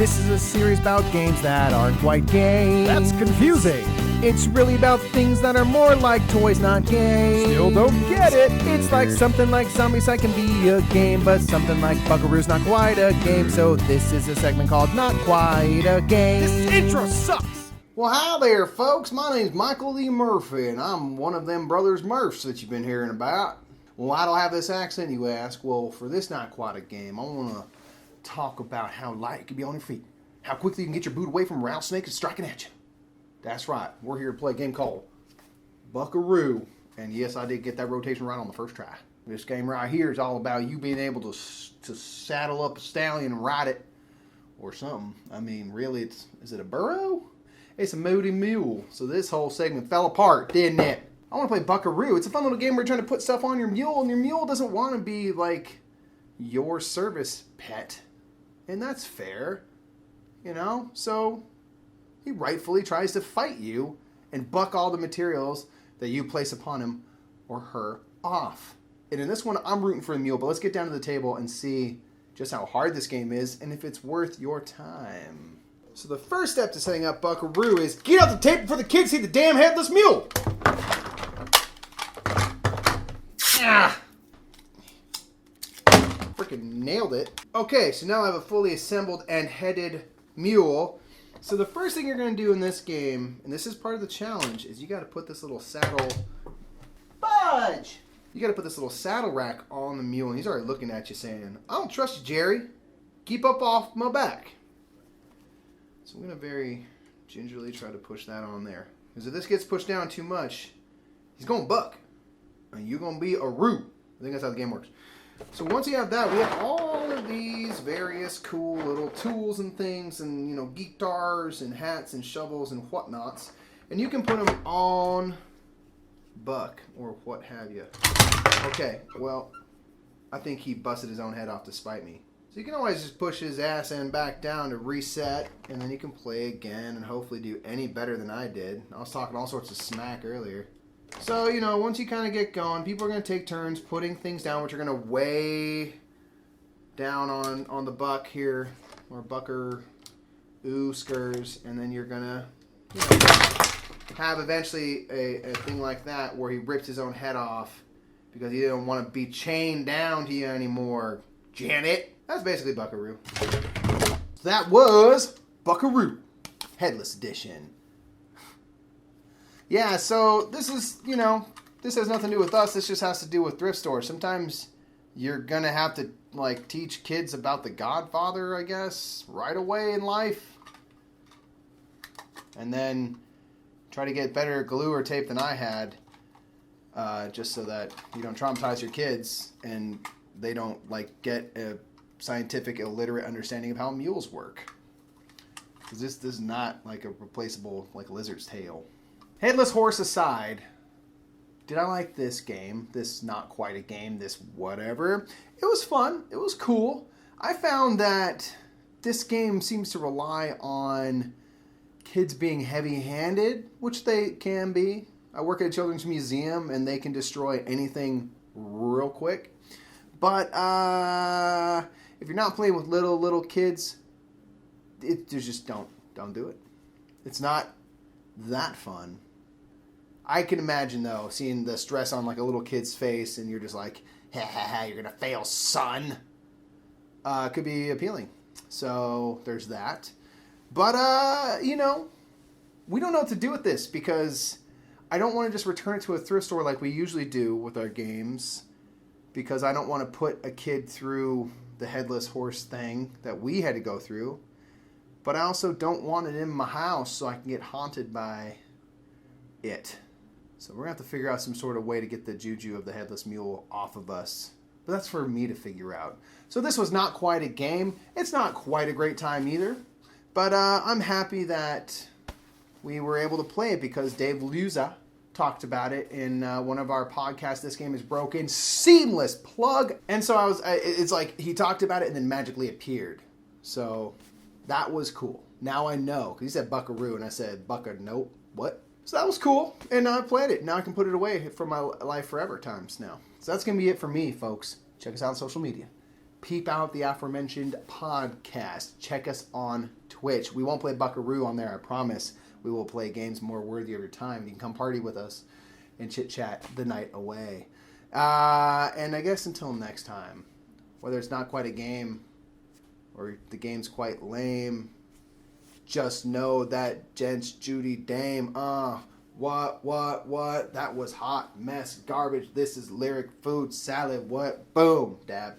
This is a series about games that aren't quite games. That's confusing. It's really about things that are more like toys, not games. Still don't get it. It's like something like Zombicide can be a game, but something like Buckaroo's not quite a game. So this is a segment called Not Quite a Game. This intro sucks. Well, hi there, folks. My name's Michael Lee Murphy, and I'm one of them brothers Murphs that you've been hearing about. Well, why do I have this accent, you ask? Well, for this Not Quite a Game, I want to talk about how light you can be on your feet, how quickly you can get your boot away from a rattlesnake that's striking at you. That's right. We're here to play a game called Buckaroo. And yes, I did get that rotation right on the first try. This game right here is all about you being able to saddle up a stallion and ride it. Or something. I mean, really, is it a burro? It's a moody mule. So this whole segment fell apart, didn't it? I want to play Buckaroo. It's a fun little game where you're trying to put stuff on your mule, and your mule doesn't want to be like your service pet. And that's fair. You know? So he rightfully tries to fight you and buck all the materials that you place upon him or her off. And in this one, I'm rooting for the mule, but let's get down to the table and see just how hard this game is and if it's worth your time. So the first step to setting up Buckaroo is get out the table before the kids see the damn headless mule! Ah! Freaking nailed it. Okay, so now I have a fully assembled and headed mule. So the first thing you're going to do in this game, and this is part of the challenge, is you got to put this little saddle... Fudge! You got to put this little saddle rack on the mule, and he's already looking at you saying, I don't trust you, Jerry. Keep up off my back. So I'm going to very gingerly try to push that on there. Because if this gets pushed down too much, he's going to buck. And you're going to be a root. I think that's how the game works. So once you have that, we have all of these various cool little tools and things and, you know, guitars and hats and shovels and whatnots. And you can put them on Buck or what have you. Okay, well, I think he busted his own head off to spite me. So you can always just push his ass end back down to reset, and then you can play again and hopefully do any better than I did. I was talking all sorts of smack earlier. So, you know, once you kind of get going, people are going to take turns putting things down, which are going to weigh down on the buck here, or Buckaroo skers, and then you're going to, you know, have eventually a thing like that where he rips his own head off because he didn't want to be chained down to you anymore, Janet. That's basically Buckaroo. So that was Buckaroo, Headless Edition. Yeah, so this is, you know, this has nothing to do with us. This just has to do with thrift stores. Sometimes you're going to have to, like, teach kids about the Godfather, I guess, right away in life. And then try to get better glue or tape than I had, just so that you don't traumatize your kids and they don't, like, get a scientific, illiterate understanding of how mules work. Because this is not, like, a replaceable, like, lizard's tail. Headless horse aside, did I like this game? This not quite a game, this whatever. It was fun. It was cool. I found that this game seems to rely on kids being heavy-handed, which they can be. I work at a children's museum, and they can destroy anything real quick. But if you're not playing with little kids, just don't do it. It's not that fun. I can imagine, though, seeing the stress on, like, a little kid's face, and you're just like, ha ha ha, you're gonna fail, son. Could be appealing. So, there's that. But, you know, we don't know what to do with this, because I don't want to just return it to a thrift store like we usually do with our games, because I don't want to put a kid through the headless horse thing that we had to go through. But I also don't want it in my house so I can get haunted by it. So we're going to have to figure out some sort of way to get the juju of the headless mule off of us. But that's for me to figure out. So this was not quite a game. It's not quite a great time either. But I'm happy that we were able to play it because Dave Luza talked about it in one of our podcasts. This game is broken. Seamless plug. And so it's like he talked about it and then magically appeared. So that was cool. Now I know. Because he said Buckaroo and I said nope. What? So that was cool, and I played it. Now I can put it away for my life forever times now. So that's going to be it for me, folks. Check us out on social media. peep out the aforementioned podcast. Check us on Twitch. We won't play Buckaroo on there, I promise. We will play games more worthy of your time. You can come party with us and chit-chat the night away. And I guess until next time, whether it's not quite a game or the game's quite lame, just know that gents, Judy, Dame, what, that was hot mess, garbage, this is lyric, food, salad, what, boom, dab.